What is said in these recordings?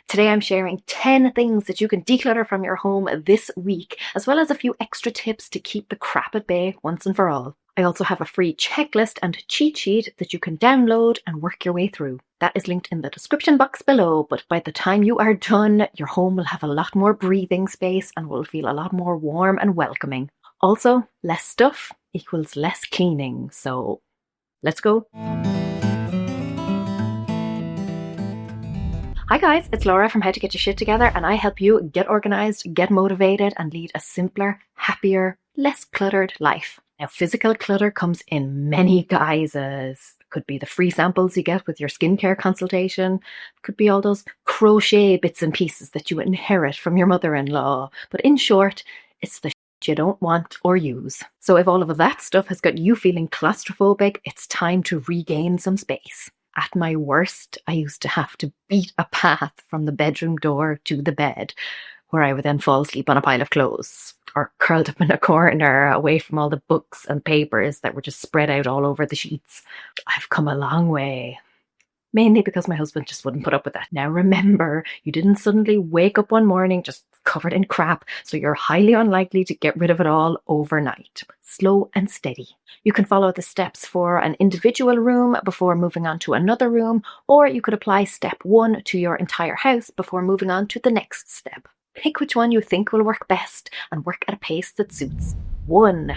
Today I'm sharing 10 things that you can declutter from your home this week, as well as a few extra tips to keep the crap at bay once and for all. I also have a free checklist and cheat sheet that you can download and work your way through. That is linked in the description box below, but by the time you are done, your home will have a lot more breathing space and will feel a lot more warm and welcoming. Also, less stuff equals less cleaning, so let's go. Hi guys, it's Laura from How to Get Your Shit Together, and I help you get organized, get motivated, and lead a simpler, happier, less cluttered life. Now, physical clutter comes in many guises. It could be the free samples you get with your skincare consultation. It could be all those crochet bits and pieces that you inherit from your mother-in-law. But in short, it's the shit you don't want or use. So if all of that stuff has got you feeling claustrophobic, it's time to regain some space. At my worst, I used to have to beat a path from the bedroom door to the bed, where I would then fall asleep on a pile of clothes, or curled up in a corner away from all the books and papers that were just spread out all over the sheets. I've come a long way. Mainly because my husband just wouldn't put up with that. Now remember, you didn't suddenly wake up one morning just covered in crap, so you're highly unlikely to get rid of it all overnight. Slow and steady. You can follow the steps for an individual room before moving on to another room, or you could apply step 1 to your entire house before moving on to the next step. Pick which one you think will work best and work at a pace that suits. 1.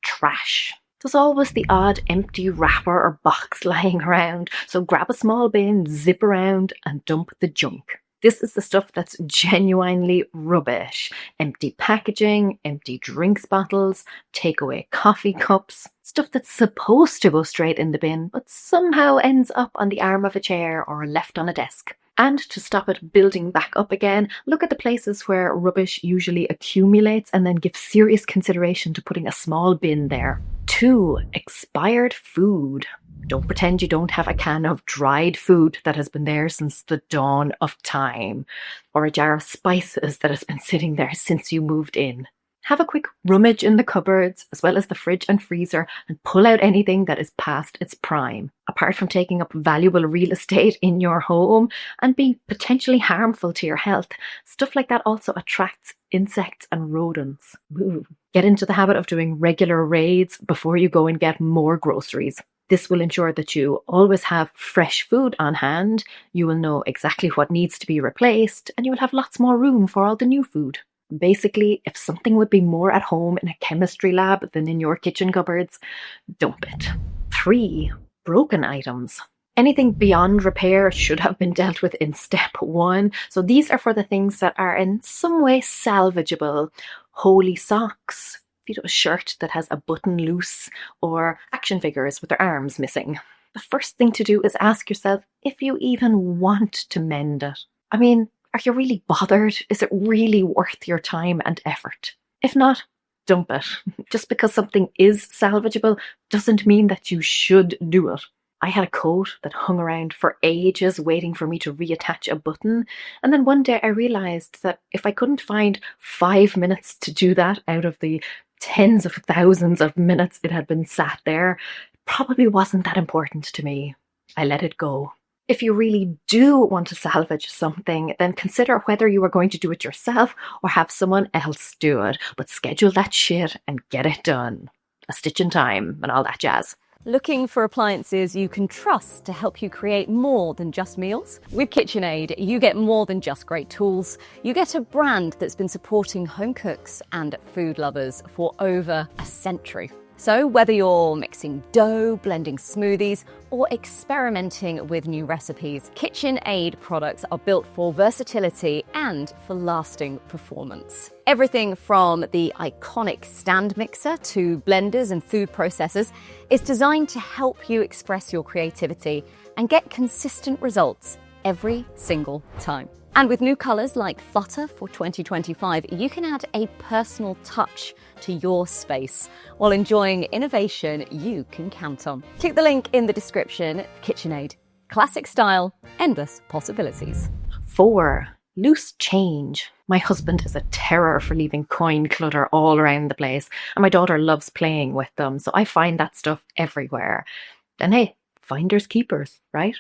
Trash. There's always the odd empty wrapper or box lying around, so grab a small bin, zip around, and dump the junk. This is the stuff that's genuinely rubbish. Empty packaging, empty drinks bottles, takeaway coffee cups, stuff that's supposed to go straight in the bin, but somehow ends up on the arm of a chair or left on a desk. And to stop it building back up again, look at the places where rubbish usually accumulates and then give serious consideration to putting a small bin there. 2. Expired food. Don't pretend you don't have a can of dried food that has been there since the dawn of time, or a jar of spices that has been sitting there since you moved in. Have a quick rummage in the cupboards, as well as the fridge and freezer, and pull out anything that is past its prime. Apart from taking up valuable real estate in your home and being potentially harmful to your health, stuff like that also attracts insects and rodents. Ooh. Get into the habit of doing regular raids before you go and get more groceries. This will ensure that you always have fresh food on hand, you will know exactly what needs to be replaced, and you will have lots more room for all the new food. Basically, if something would be more at home in a chemistry lab than in your kitchen cupboards, dump it. 3. Broken items. Anything beyond repair should have been dealt with in step 1. So these are for the things that are in some way salvageable. Holy socks, a shirt that has a button loose, or action figures with their arms missing. The first thing to do is ask yourself if you even want to mend it. I mean, are you really bothered? Is it really worth your time and effort? If not, dump it. Just because something is salvageable doesn't mean that you should do it. I had a coat that hung around for ages waiting for me to reattach a button, and then one day I realised that if I couldn't find 5 minutes to do that out of the tens of thousands of minutes it had been sat there, it probably wasn't that important to me. I let it go. If you really do want to salvage something, then consider whether you are going to do it yourself or have someone else do it. But schedule that shit and get it done. A stitch in time and all that jazz. Looking for appliances you can trust to help you create more than just meals? With KitchenAid, you get more than just great tools. You get a brand that's been supporting home cooks and food lovers for over a century. So whether you're mixing dough, blending smoothies, or experimenting with new recipes, KitchenAid products are built for versatility and for lasting performance. Everything from the iconic stand mixer to blenders and food processors is designed to help you express your creativity and get consistent results every single time. And with new colours like Flutter for 2025, you can add a personal touch to your space while enjoying innovation you can count on. Click the link in the description. KitchenAid. Classic style, endless possibilities. 4. Loose change. My husband is a terror for leaving coin clutter all around the place, and my daughter loves playing with them, so I find that stuff everywhere. And hey, finders keepers, right?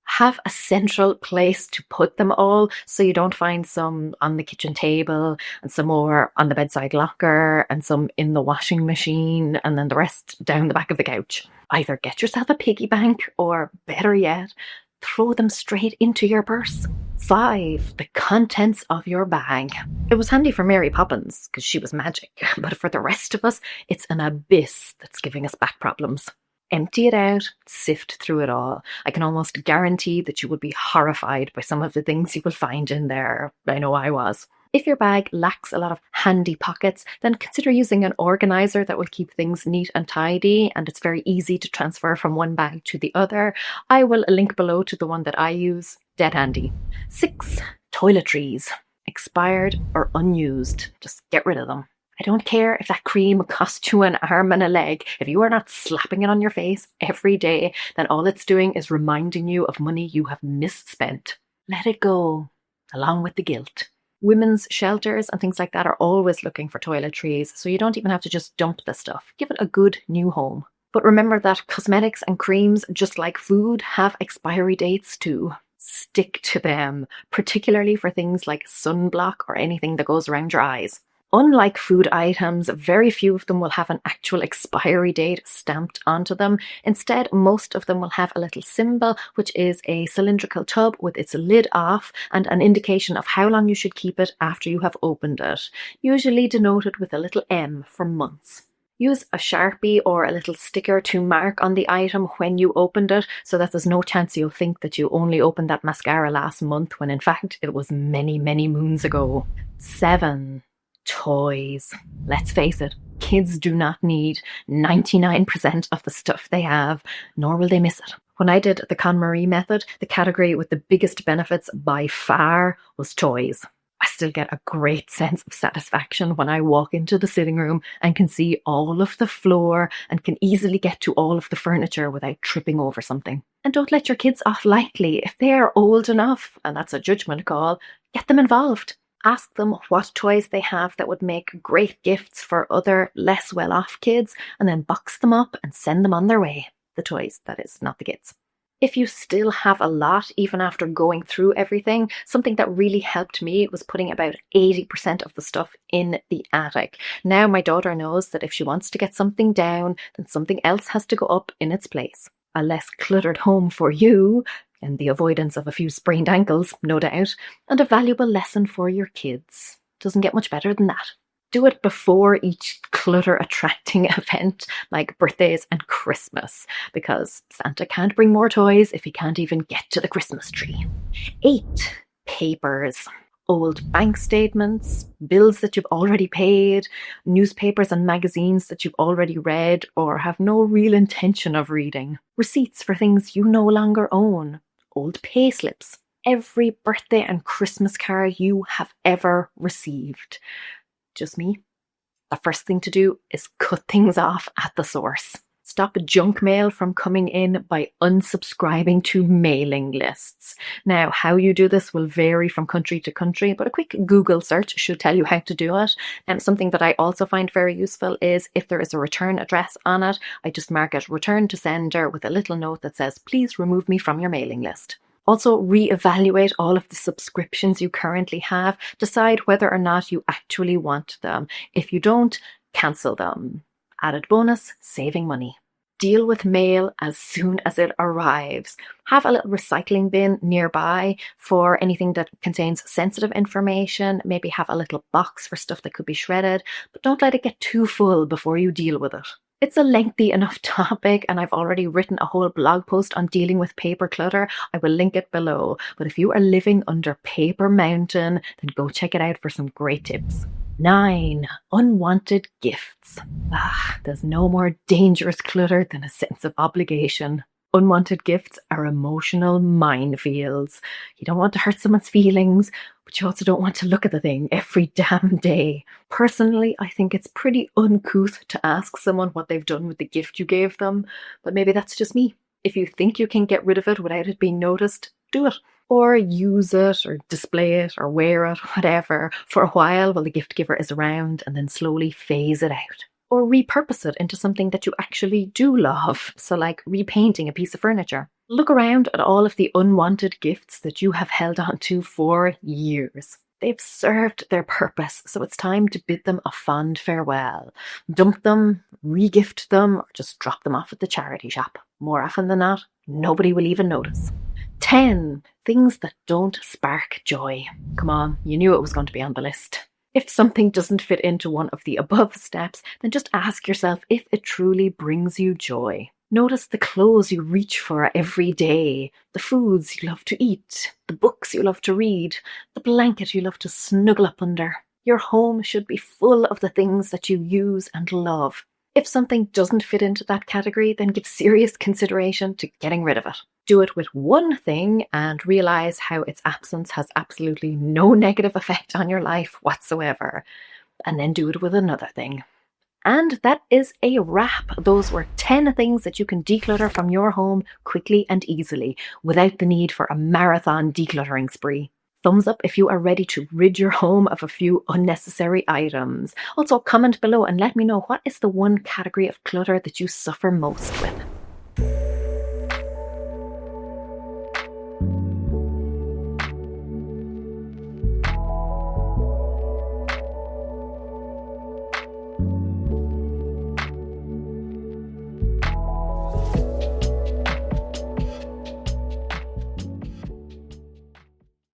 Have a central place to put them all so you don't find some on the kitchen table and some more on the bedside locker and some in the washing machine and then the rest down the back of the couch. Either get yourself a piggy bank or, better yet, throw them straight into your purse. 5. The contents of your bag. It was handy for Mary Poppins because she was magic, but for the rest of us, it's an abyss that's giving us back problems. Empty it out, sift through it all. I can almost guarantee that you would be horrified by some of the things you will find in there. I know I was. If your bag lacks a lot of handy pockets, then consider using an organizer that will keep things neat and tidy, and it's very easy to transfer from one bag to the other. I will link below to the one that I use. Dead handy. 6. Toiletries. Expired or unused. Just get rid of them. I don't care if that cream costs you an arm and a leg. If you are not slapping it on your face every day, then all it's doing is reminding you of money you have misspent. Let it go, along with the guilt. Women's shelters and things like that are always looking for toiletries, so you don't even have to just dump the stuff. Give it a good new home. But remember that cosmetics and creams, just like food, have expiry dates too. Stick to them, particularly for things like sunblock or anything that goes around your eyes. Unlike food items, very few of them will have an actual expiry date stamped onto them. Instead, most of them will have a little symbol, which is a cylindrical tub with its lid off and an indication of how long you should keep it after you have opened it, usually denoted with a little M for months. Use a Sharpie or a little sticker to mark on the item when you opened it so that there's no chance you'll think that you only opened that mascara last month when in fact it was many, many moons ago. 7. Toys. Let's face it, kids do not need 99% of the stuff they have, nor will they miss it. When I did the KonMari method, the category with the biggest benefits by far was toys. I still get a great sense of satisfaction when I walk into the sitting room and can see all of the floor and can easily get to all of the furniture without tripping over something. And don't let your kids off lightly. If they are old enough, and that's a judgment call, get them involved. Ask them what toys they have that would make great gifts for other less well-off kids, and then box them up and send them on their way. The toys, that is, not the kids. If you still have a lot, even after going through everything, something that really helped me was putting about 80% of the stuff in the attic. Now my daughter knows that if she wants to get something down, then something else has to go up in its place. A less cluttered home for you, and the avoidance of a few sprained ankles, no doubt, and a valuable lesson for your kids. Doesn't get much better than that. Do it before each clutter-attracting event like birthdays and Christmas, because Santa can't bring more toys if he can't even get to the Christmas tree. 8. Papers. Old bank statements, bills that you've already paid, newspapers and magazines that you've already read or have no real intention of reading, receipts for things you no longer own, old pay slips, every birthday and Christmas card you have ever received. Just me. The first thing to do is cut things off at the source. Stop junk mail from coming in by unsubscribing to mailing lists. Now, how you do this will vary from country to country, but a quick Google search should tell you how to do it. And something that I also find very useful is if there is a return address on it, I just mark it return to sender with a little note that says, please remove me from your mailing list. Also, reevaluate all of the subscriptions you currently have. Decide whether or not you actually want them. If you don't, cancel them. Added bonus, saving money. Deal with mail as soon as it arrives. Have a little recycling bin nearby for anything that contains sensitive information. Maybe have a little box for stuff that could be shredded, but don't let it get too full before you deal with it. It's a lengthy enough topic, and I've already written a whole blog post on dealing with paper clutter. I will link it below. But if you are living under Paper Mountain, then go check it out for some great tips. 9. Unwanted gifts. There's no more dangerous clutter than a sense of obligation. Unwanted gifts are emotional minefields. You don't want to hurt someone's feelings, but you also don't want to look at the thing every damn day. Personally, I think it's pretty uncouth to ask someone what they've done with the gift you gave them, but maybe that's just me. If you think you can get rid of it without it being noticed, do it. Or use it, or display it, or wear it, whatever, for a while while the gift giver is around, and then slowly phase it out. or repurpose it into something that you actually do love. So like repainting a piece of furniture. Look around at all of the unwanted gifts that you have held on to for years. They've served their purpose, so it's time to bid them a fond farewell. Dump them, re-gift them, or just drop them off at the charity shop. More often than not, nobody will even notice. 10 things that don't spark joy. Come on, you knew it was going to be on the list. If something doesn't fit into one of the above steps, then just ask yourself if it truly brings you joy. Notice the clothes you reach for every day, the foods you love to eat, the books you love to read, the blanket you love to snuggle up under. Your home should be full of the things that you use and love. If something doesn't fit into that category, then give serious consideration to getting rid of it. Do it with one thing and realize how its absence has absolutely no negative effect on your life whatsoever. And then do it with another thing. And that is a wrap. Those were 10 things that you can declutter from your home quickly and easily without the need for a marathon decluttering spree. Thumbs up if you are ready to rid your home of a few unnecessary items. Also, comment below and let me know what is the one category of clutter that you suffer most with.